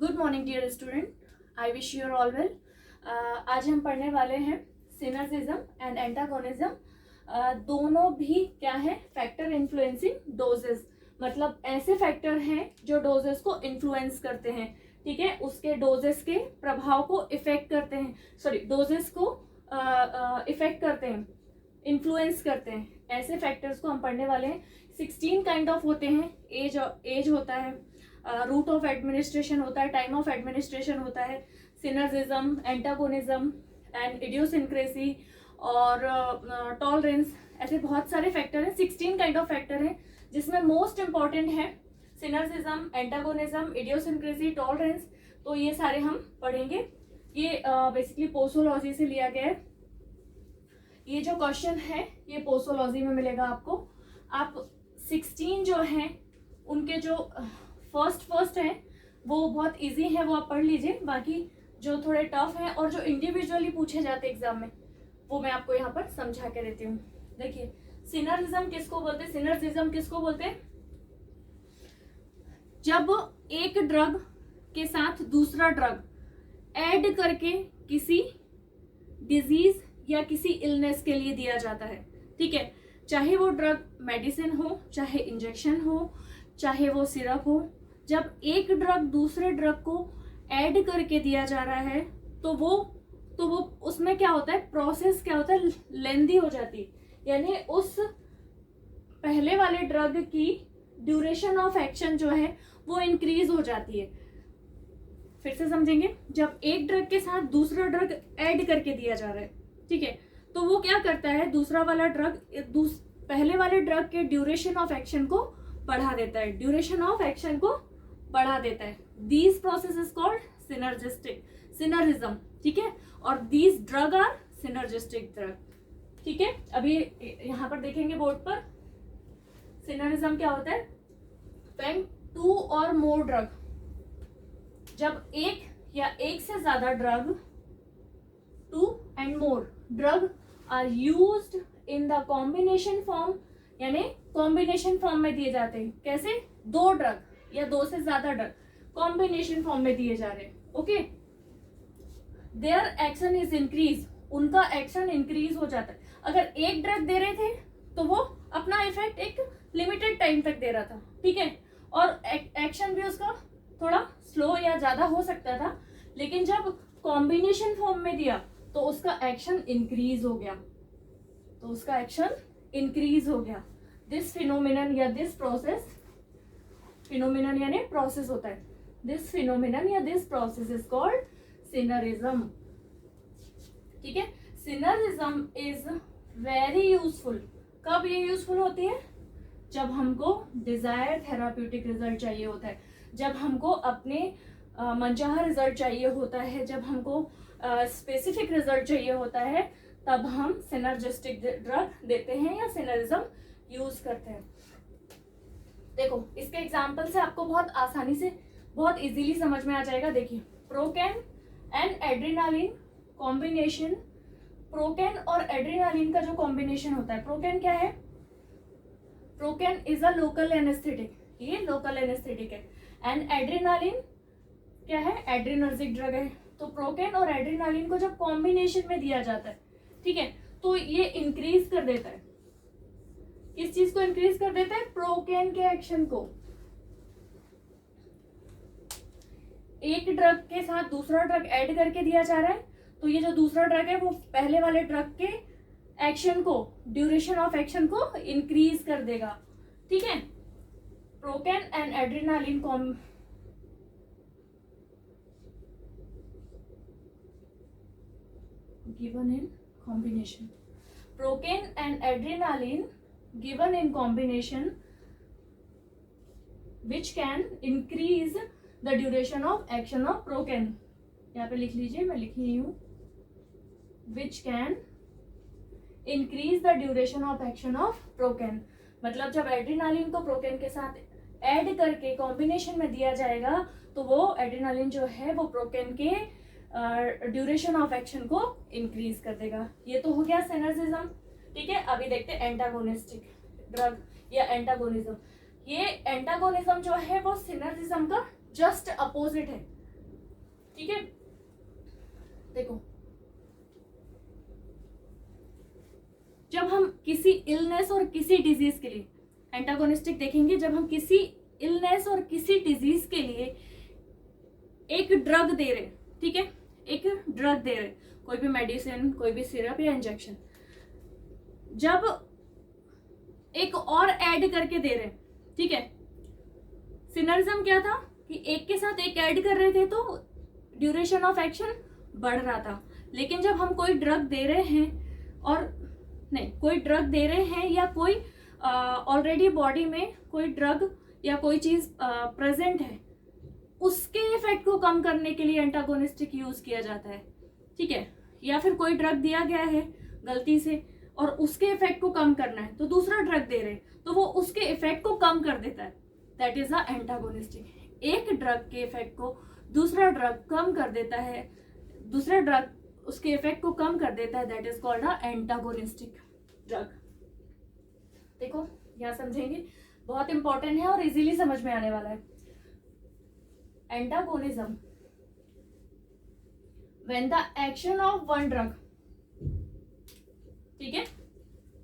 Good morning dear student, I wish you are all well. आज हम पढ़ने वाले हैं सिनर्जिज्म एंड एंटागोनिज्म। दोनों भी क्या है, फैक्टर इन्फ्लुएंसिंग डोजेस, मतलब ऐसे फैक्टर हैं जो डोजेस को इन्फ्लुएंस करते हैं। ठीक है, उसके डोजेस के प्रभाव को इफेक्ट करते हैं, सॉरी डोजेस को इफेक्ट करते हैं, इन्फ्लुएंस करते हैं। ऐसे फैक्टर्स को हम पढ़ने वाले हैं। 16 काइंड ऑफ होते हैं। एज होता है, रूट ऑफ एडमिनिस्ट्रेशन होता है, टाइम ऑफ एडमिनिस्ट्रेशन होता है, सिनर्जिज्म, एंटागोनिज्म एंड इडियोसिंक्रेसी और टॉलरेंस। ऐसे बहुत सारे फैक्टर हैं, 16 काइंड ऑफ फैक्टर हैं, जिसमें मोस्ट इंपॉर्टेंट है सिनर्जिज्म, एंटागोनिज्म, इडियोसिंक्रेसी, टॉलरेंस। तो ये सारे हम पढ़ेंगे। ये बेसिकली पोसोलॉजी से लिया गया है। ये जो क्वेश्चन है ये पोसोलॉजी में मिलेगा आपको। आप 16 जो हैं उनके जो फर्स्ट हैं वो बहुत इजी है, वो आप पढ़ लीजिए। बाकी जो थोड़े टफ हैं और जो इंडिविजुअली पूछे जाते हैं एग्जाम में, वो मैं आपको यहाँ पर समझा के देती हूँ। देखिए, सिनर्जिज्म किसको बोलते हैं? सिनर्जिज्म किसको बोलते हैं? जब एक ड्रग के साथ दूसरा ड्रग ऐड करके किसी डिजीज या किसी इलनेस के लिए दिया जाता है। ठीक है, चाहे वो ड्रग मेडिसिन हो, चाहे इंजेक्शन हो, चाहे वो सिरप हो। जब एक ड्रग दूसरे ड्रग को ऐड करके दिया जा रहा है तो वो उसमें क्या होता है, प्रोसेस क्या होता है, लेंदी हो जाती है। यानी उस पहले वाले ड्रग की ड्यूरेशन ऑफ एक्शन जो है वो इंक्रीज हो जाती है। फिर से समझेंगे, जब एक ड्रग के साथ दूसरा ड्रग ऐड करके दिया जा रहा है, ठीक है, तो वो क्या करता है, दूसरा वाला ड्रग पहले वाले ड्रग के ड्यूरेशन ऑफ एक्शन को बढ़ा देता है, ड्यूरेशन ऑफ एक्शन को बढ़ा देता है। These process is called synergism. ठीक है, और these drug are synergistic drug. ठीक है, अभी यहाँ पर देखेंगे बोर्ड पर, सिनर्जिज्म क्या होता है? व्हेन टू और मोर ड्रग, जब एक या एक से ज्यादा drug, two and more drug are used in the combination form, यानी कॉम्बिनेशन फॉर्म में दिए जाते हैं। कैसे? दो ड्रग या दो से ज्यादा ड्रग कॉम्बिनेशन फॉर्म में दिए जा रहे हैं। Okay, their action is increase, उनका एक्शन इंक्रीज हो जाता है। अगर एक ड्रग दे रहे थे तो वो अपना इफेक्ट एक लिमिटेड टाइम तक दे रहा था, ठीक है, और एक्शन भी उसका थोड़ा स्लो या ज्यादा हो सकता था। लेकिन जब कॉम्बिनेशन फॉर्म में दिया तो उसका एक्शन इंक्रीज हो गया, तो उसका एक्शन इंक्रीज हो गया। दिस फिनोमिनन या दिस प्रोसेस, फिनोमिनन यानी प्रोसेस होता है, दिस फिनोमिनन या दिस प्रोसेस इज कॉल्ड सिनरिज्म। ठीक है, सिनरिज्म इज वेरी यूजफुल। कब ये यूजफुल होती है? जब हमको डिजायर थेराप्यूटिक रिजल्ट चाहिए होता है, जब हमको अपने मनचाहा रिजल्ट चाहिए होता है, जब हमको स्पेसिफिक रिजल्ट चाहिए होता है, तब हम सिनर्जिस्टिक ड्रग देते हैं या सिनरिज्म यूज करते हैं। देखो, इसके एग्जाम्पल से आपको बहुत आसानी से, बहुत इजीली समझ में आ जाएगा। देखिए, प्रोकैन एंड एड्रेनालिन कॉम्बिनेशन, प्रोकैन और एड्रेनालिन का जो कॉम्बिनेशन होता है, प्रोकैन क्या है? प्रोकैन इज अ लोकल एनेस्थेटिक, ये लोकल एनेस्थेटिक है। एंड एड्रेनालिन क्या है? एड्रेनर्जिक ड्रग है। तो प्रोकैन और एड्रेनालिन को जब कॉम्बिनेशन में दिया जाता है, ठीक है, तो ये इंक्रीज कर देता है। किस चीज को इंक्रीज कर देता है? प्रोकैन के एक्शन को। एक ड्रग के साथ दूसरा ड्रग ऐड करके दिया जा रहा है, तो ये जो दूसरा ड्रग है वो पहले वाले ड्रग के एक्शन को, ड्यूरेशन ऑफ एक्शन को इंक्रीज कर देगा। ठीक है, procaine and adrenaline given in combination, procaine and adrenaline given in combination which can increase the duration of action of procaine। यहाँ पे लिख लीजिए, मैं लिख रही हूँ, which can increase the duration of action of procaine। मतलब जब एड्रेनालिन को प्रोकैन के साथ ऐड करके कॉम्बिनेशन में दिया जाएगा तो वो एड्रेनालिन जो है वो प्रोकैन के ड्यूरेशन ऑफ एक्शन को इंक्रीज कर देगा। ये तो हो गया सिनर्जिज्म। ठीक है, अभी देखते हैं एंटागोनिस्टिक ड्रग या एंटागोनिज्म। ये एंटागोनिज्म जो है वो सिनर्जिज्म का जस्ट अपोजिट है। ठीक है, देखो जब हम किसी इलनेस और किसी डिजीज के लिए एंटागोनिस्टिक देखेंगे, जब हम किसी इलनेस और किसी डिजीज के लिए एक ड्रग दे रहे, ठीक है, एक ड्रग दे रहे, कोई भी मेडिसिन, कोई भी सिरप या इंजेक्शन, जब एक और ऐड करके दे रहे, ठीक है, सिनर्जिज्म क्या था कि एक के साथ एक ऐड कर रहे थे तो ड्यूरेशन ऑफ एक्शन बढ़ रहा था। लेकिन जब हम कोई ड्रग दे रहे हैं और नहीं, कोई ड्रग दे रहे हैं या कोई ऑलरेडी बॉडी में कोई ड्रग या कोई चीज प्रेजेंट है, उसके इफेक्ट को कम करने के लिए एंटागोनिस्टिक यूज किया जाता है, ठीक है। या फिर कोई ड्रग दिया गया है गलती से और उसके इफेक्ट को कम करना है तो दूसरा ड्रग दे रहे हैं तो वो उसके इफेक्ट को कम कर देता है, दैट इज अ एंटागोनिस्टिक। एक ड्रग के इफेक्ट को दूसरा ड्रग कम कर देता है, दूसरा ड्रग उसके इफेक्ट को कम कर देता है, that is called a antagonistic drug. देखो यहाँ समझेंगे, बहुत इंपॉर्टेंट है और इजीली समझ में आने वाला है। Antagonism, when the action of one drug, ठीक है,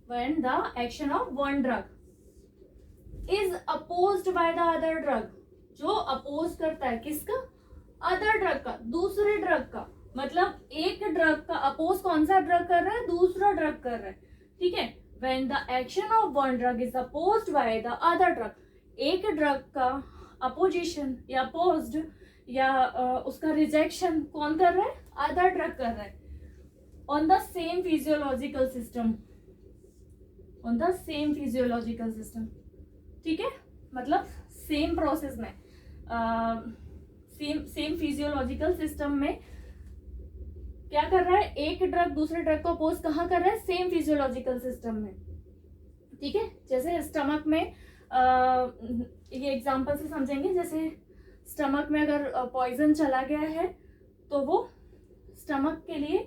when the action of one drug is opposed by the other drug, जो अपोज करता है किसका, अदर ड्रग का, दूसरे ड्रग का, मतलब एक ड्रग का अपोज कौन सा ड्रग कर रहा है, दूसरा ड्रग कर रहा है, ठीक है। When the action of one drug is opposed by the other drug, एक ड्रग का अपोजिशन या अपोज्ड या उसका रिजेक्शन कौन कर रहा है, अदर ड्रग कर रहा है, on the same physiological system, on the same physiological system, ठीक है, मतलब सेम प्रोसेस में, सेम फिजियोलॉजिकल सिस्टम में क्या कर रहा है, एक ड्रग दूसरे ड्रग को अपोज कहाँ कर रहा है, सेम फिजियोलॉजिकल सिस्टम में, ठीक है। जैसे स्टमक में ये एग्जांपल से समझेंगे, जैसे स्टमक में अगर पॉइजन चला गया है तो वो स्टमक के लिए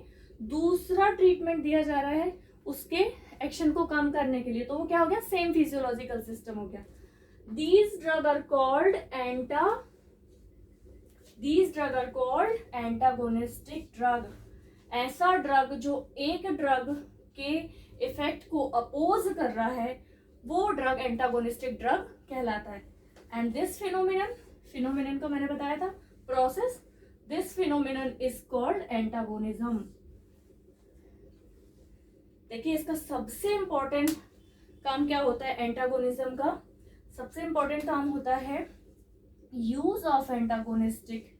दूसरा ट्रीटमेंट दिया जा रहा है उसके एक्शन को कम करने के लिए, तो वो क्या हो गया, सेम फिजियोलॉजिकल सिस्टम हो गया। These drug are called antagonistic drug। ऐसा ड्रग जो एक ड्रग के इफेक्ट को अपोज कर रहा है वो ड्रग एंटागोनिस्टिक ड्रग कहलाता है। एंड दिस फिनोमिनन को मैंने बताया था process, this phenomenon is called antagonism. देखिए इसका सबसे इंपॉर्टेंट काम क्या होता है, एंटागोनिज्म का सबसे इंपॉर्टेंट काम होता है use of antagonistic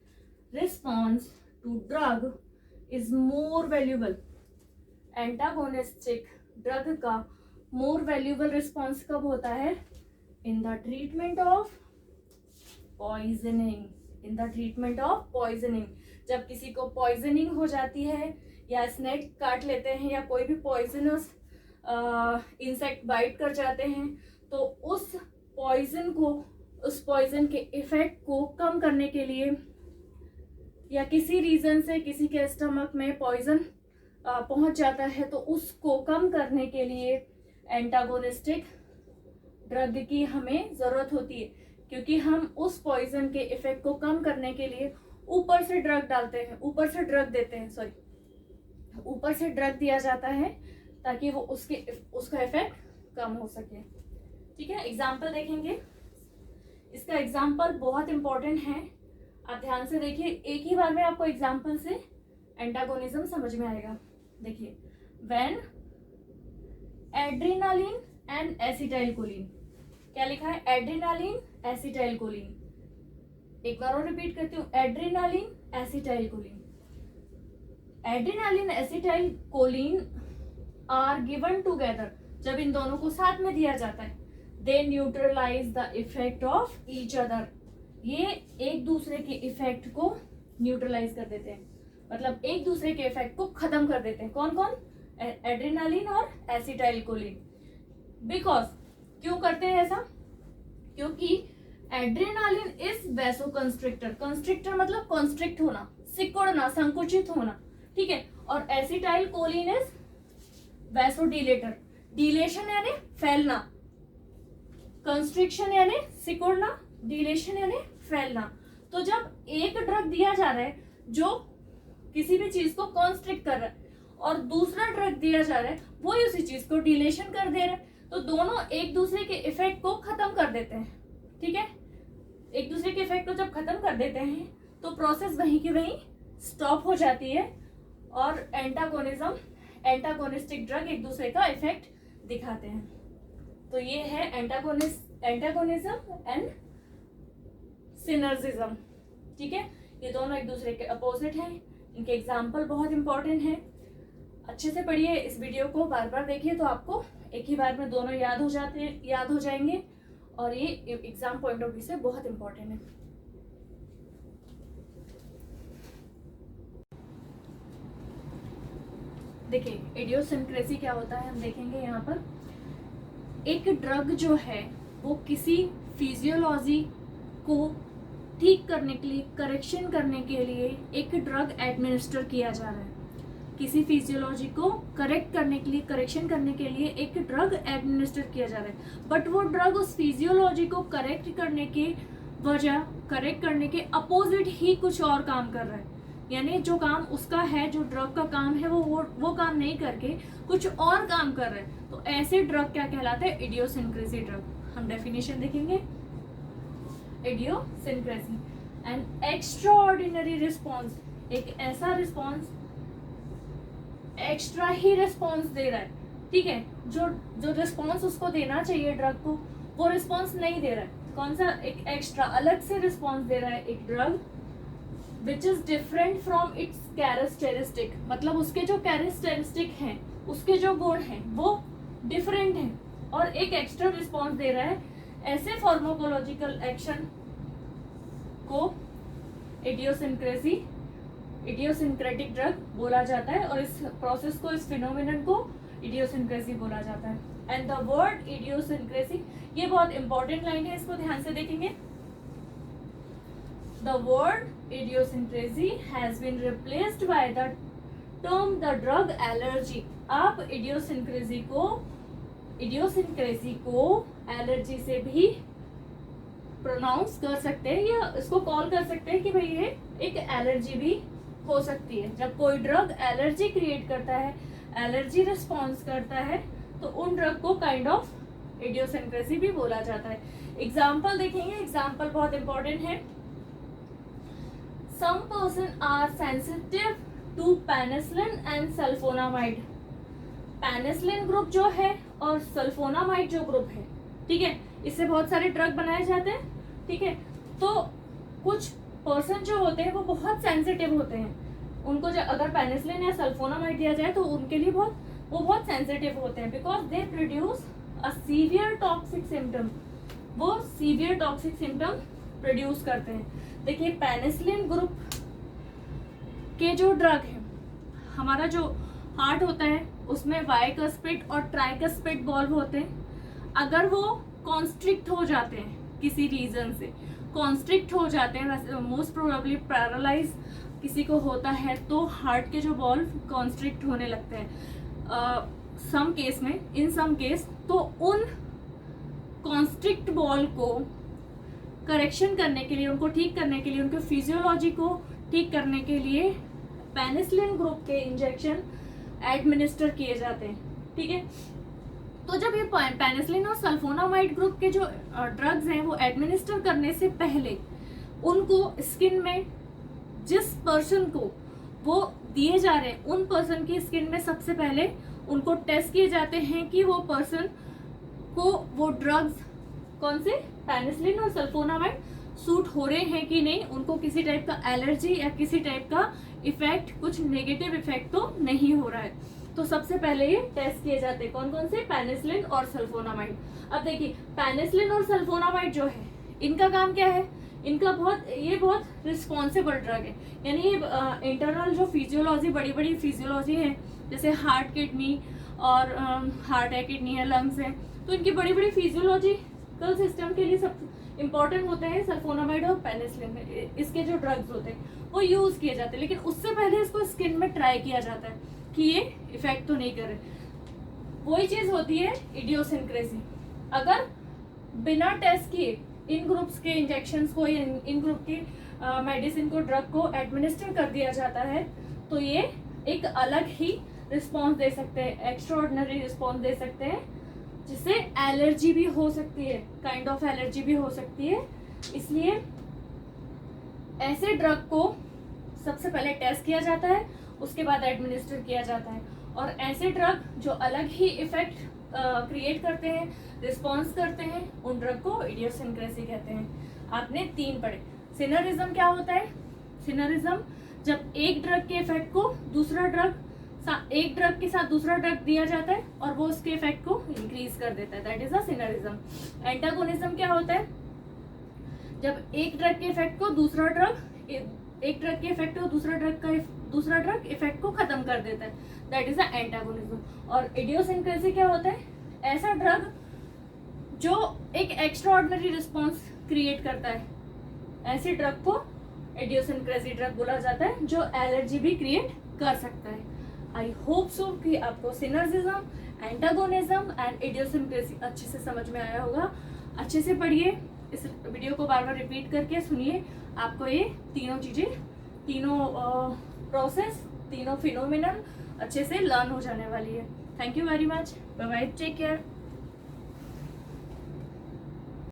response to drug is more valuable. Antagonistic drug का मोर वैल्यूबल रिस्पॉन्स कब होता है, in the treatment of poisoning, in the treatment of poisoning. जब किसी को पॉइजनिंग हो जाती है या स्नेक काट लेते हैं या कोई भी पॉइजनस इंसेक्ट बाइट कर जाते हैं तो उस पॉइजन को, उस पॉइजन के इफेक्ट को कम करने के लिए या किसी रीजन से किसी के स्टमक में पॉइजन पहुंच जाता है तो उसको कम करने के लिए एंटागोनिस्टिक ड्रग की हमें जरूरत होती है, क्योंकि हम उस पॉइजन के इफेक्ट को कम करने के लिए ऊपर से ड्रग डालते हैं, ऊपर से ड्रग देते हैं, सॉरी ऊपर से ड्रग दिया जाता है ताकि वो उसका इफेक्ट कम हो सके, ठीक है। एग्जाम्पल देखेंगे, इसका एग्जाम्पल बहुत इंपॉर्टेंट है, आप ध्यान से देखिए, एक ही बार में आपको एग्जाम्पल से एंटागोनिज्म समझ में आएगा। देखिए, व्हेन एड्रेनालिन एंड एसिटाइलकोलिन, क्या लिखा है, एड्रेनालिन एसिटाइलकोलिन, एक बार और रिपीट करती हूँ, adrenaline acetylcholine. Adrenaline acetylcholine are given together, जब इन दोनों को साथ में दिया जाता है, they neutralize the effect of each other, ये एक दूसरे के इफेक्ट को न्यूट्रलाइज कर देते हैं, मतलब एक दूसरे के इफेक्ट को खत्म कर देते हैं। कौन कौन, एड्रेनालिन और एसिटाइलकोलिन। बिकॉज, क्यों करते हैं ऐसा, क्योंकि एड्रेनालिन इज वैसोकंस्ट्रिक्टर, कंस्ट्रिक्टर मतलब कंस्ट्रिक्ट होना, सिकुड़ना, संकुचित होना, ठीक है, और एसिटाइलकोलिन इज वैसोडिलेटर, डिलेशन यानी फैलना, कंस्ट्रिक्शन यानी सिकुड़ना, डिलेशन यानी फैलना। तो जब एक ड्रग दिया जा रहा है जो किसी भी चीज को कॉन्स्ट्रिक्ट कर रहा है, और दूसरा ड्रग दिया जा रहा है वो ही उसी चीज को डिलेशन कर दे रहा है। तो दोनों एक दूसरे के इफेक्ट को खत्म कर देते हैं, ठीक है। एक दूसरे के इफेक्ट को जब खत्म कर देते हैं तो प्रोसेस वहीं की वहीं स्टॉप हो जाती है, और एंटागोनिस्टिक ड्रग एक दूसरे का इफेक्ट दिखाते हैं। तो ये है एंटागोनिज्म एंड सिनर्जिज्म, ठीक है। ये दोनों एक दूसरे के अपोजिट हैं, इनके एग्जाम्पल बहुत इंपॉर्टेंट हैं। अच्छे से पढ़िए, इस वीडियो को बार बार देखिए तो आपको एक ही बार में दोनों याद हो जाएंगे, और ये एग्जाम पॉइंट ऑफ व्यू से बहुत इंपॉर्टेंट है। देखिए इडियोसिंक्रेसी क्या होता है हम देखेंगे यहाँ पर। एक ड्रग जो है वो किसी फिजियोलॉजी को ठीक करने के लिए, करेक्शन करने के लिए एक ड्रग एडमिनिस्टर किया जा रहा है। किसी फिजियोलॉजी को करेक्ट करने के लिए, करेक्शन करने के लिए एक ड्रग एडमिनिस्टर किया जा रहा है, बट वो ड्रग उस फिजियोलॉजी को करेक्ट करने के अपोजिट ही कुछ और काम कर रहा है। यानी जो काम उसका है, जो ड्रग का काम है, वो काम नहीं करके कुछ और काम कर रहा है। तो ऐसे ड्रग क्या कहलाते हैं? Idiosyncrasy drug. हम डेफिनेशन देखेंगे। इडियोसिंक्रेसी एन एक्स्ट्राऑर्डिनरी रिस्पॉन्स, एक ऐसा रिस्पॉन्स, एक्स्ट्रा ही रिस्पॉन्स दे रहा है, ठीक है। जो रिस्पॉन्स उसको देना चाहिए ड्रग को, वो रिस्पॉन्स नहीं दे रहा है। कौन सा? एक एक्स्ट्रा अलग से रिस्पॉन्स दे रहा है एक drug, which is different from its characteristic, मतलब उसके जो कैरेक्टरिस्टिक हैं, उसके जो गुण हैं वो डिफरेंट हैं, और एक एक्स्ट्रा रिस्पॉन्स दे रहा है। ऐसे फार्माकोलॉजिकल एक्शन को इडियोसिंक्रेटिक ड्रग बोला जाता है, और इस प्रोसेस को, इस फिनोमिनन को इडियोसिंक्रेसी बोला जाता है। एंड द वर्ड इडियोसिंक्रेसी, ये बहुत इंपॉर्टेंट लाइन है, इसको ध्यान से देखेंगे। The word idiosyncrasy has been replaced by the term the drug allergy. आप इडियोसिंक्रेसी को एलर्जी से भी प्रोनाउंस कर सकते हैं, या इसको कॉल कर सकते हैं कि भाई ये एक एलर्जी भी हो सकती है। जब कोई ड्रग एलर्जी क्रिएट करता है, एलर्जी रिस्पॉन्स करता है, तो उन ड्रग को काइंड ऑफ इडियोसिंक्रेसी भी बोला जाता है। एग्जाम्पल देखेंगे, एग्जाम्पल बहुत इंपॉर्टेंट है। Some person are sensitive to penicillin and sulfonamide. Penicillin group जो है और सल्फोनामाइड जो ग्रुप है, ठीक है, इससे बहुत सारे ड्रग बनाए जाते हैं, ठीक है। तो कुछ पर्सन जो होते हैं वो बहुत सेंसिटिव होते हैं, उनको अगर पेनिसिलिन या सल्फोनामाइड दिया जाए तो उनके लिए वो बहुत सेंसिटिव होते हैं, because they produce a severe toxic symptom. वो सीवियर टॉक्सिक सिम्टम प्रोड्यूस करते हैं। देखिए पेनिसिलिन ग्रुप के जो ड्रग है, हमारा जो हार्ट होता है उसमें बाइकस्पिड और ट्राइकस्पिड वॉल्व होते हैं। अगर वो कॉन्स्ट्रिक्ट हो जाते हैं, किसी रीजन से कॉन्स्ट्रिक्ट हो जाते हैं, मोस्ट प्रोबेबली पैरालाइज किसी को होता है, तो हार्ट के जो वॉल्व कॉन्स्ट्रिक्ट होने लगते हैं सम केस में, इन सम केस। तो उन कॉन्स्ट्रिक्ट वॉल्व को करेक्शन करने के लिए, उनको ठीक करने के लिए, उनके फिजियोलॉजी को ठीक करने के लिए पेनिसिलिन ग्रुप के इंजेक्शन एडमिनिस्टर किए जाते हैं, ठीक है। तो जब ये पेनिसिलिन और सल्फोनामाइड ग्रुप के जो ड्रग्स हैं वो एडमिनिस्टर करने से पहले उनको स्किन में, जिस पर्सन को वो दिए जा रहे हैं, उन पर्सन की स्किन में सबसे पहले उनको टेस्ट किए जाते हैं कि वो पर्सन को वो ड्रग्स, कौन से, पेनिसिलिन और सल्फोनामाइड, सूट हो रहे हैं कि नहीं, उनको किसी टाइप का एलर्जी या किसी टाइप का इफेक्ट, कुछ नेगेटिव इफेक्ट तो नहीं हो रहा है। तो सबसे पहले ये टेस्ट किए जाते हैं, कौन कौन से, पेनिसिलिन और सल्फोनामाइड। अब देखिए पेनिसिलिन और सल्फोनामाइड जो है, इनका काम क्या है, इनका बहुत रिस्पॉन्सिबल ड्रग है। यानी ये इंटरनल जो फिजियोलॉजी, बड़ी बड़ी फिजियोलॉजी है, जैसे हार्ट, किडनी और हार्ट है, किडनी है, लंग्स है, तो इनकी बड़ी बड़ी फिजियोलॉजिकल सिस्टम के लिए सब इंपॉर्टेंट होते हैं सल्फोनामाइड और पेनिसिलिन। इसके जो ड्रग्स होते हैं वो यूज किए जाते हैं, लेकिन उससे पहले इसको स्किन में ट्राई किया जाता है कि ये इफेक्ट तो नहीं कर रहे। वही चीज होती है इडियोसिंक्रेसी। अगर बिना टेस्ट किए इन ग्रुप्स के इंजेक्शंस को या इन ग्रुप की मेडिसिन को, ड्रग को एडमिनिस्टर कर दिया जाता है तो ये एक अलग ही रिस्पॉन्स दे सकते हैं, एक्स्ट्राऑर्डिनरी रिस्पॉन्स दे सकते हैं, जिससे एलर्जी भी हो सकती है, काइंड ऑफ एलर्जी भी हो सकती है। इसलिए ऐसे ड्रग को सबसे पहले टेस्ट किया जाता है, उसके बाद एडमिनिस्टर किया जाता है। और ऐसे ड्रग जो अलग ही इफेक्ट क्रिएट करते हैं, रिस्पॉन्स करते हैं, उन ड्रग को इडियोसिंक्रेसी कहते हैं। आपने 3 पढ़े। सिनरिज्म क्या होता है? सिनरिज्म जब एक ड्रग के इफेक्ट को दूसरा ड्रग, एक ड्रग के साथ दूसरा ड्रग दिया जाता है और वो उसके इफेक्ट को इंक्रीज कर देता है, दैट इज अ सिनरिज्म। एंटागोनिज्म क्या होता है? जब एक ड्रग के इफेक्ट को दूसरा ड्रग, एक ड्रग के इफेक्ट को दूसरा ड्रग इफेक्ट को खत्म कर देता है, दैट इज अ एंटागोनिज्म। और इडियोसिंक्रेसी क्या होता है? ऐसा ड्रग जो एक एक्स्ट्राऑर्डिनरी रिस्पॉन्स क्रिएट करता है, ऐसे ड्रग को इडियोसिंक्रेसी ड्रग बोला जाता है, जो एलर्जी भी क्रिएट कर सकता है। आई होप सो कि आपको सिनर्जिज्म, एंटागोनिज्म एंड इडियोसिंक्रेसी अच्छे से समझ में आया होगा। अच्छे से पढ़िए, इस वीडियो को बार बार रिपीट करके सुनिए, आपको ये तीनों चीज़ें, तीनों प्रोसेस, तीनों फिनोमिनन अच्छे से लर्न हो जाने वाली है। Thank you very much, bye bye, take care.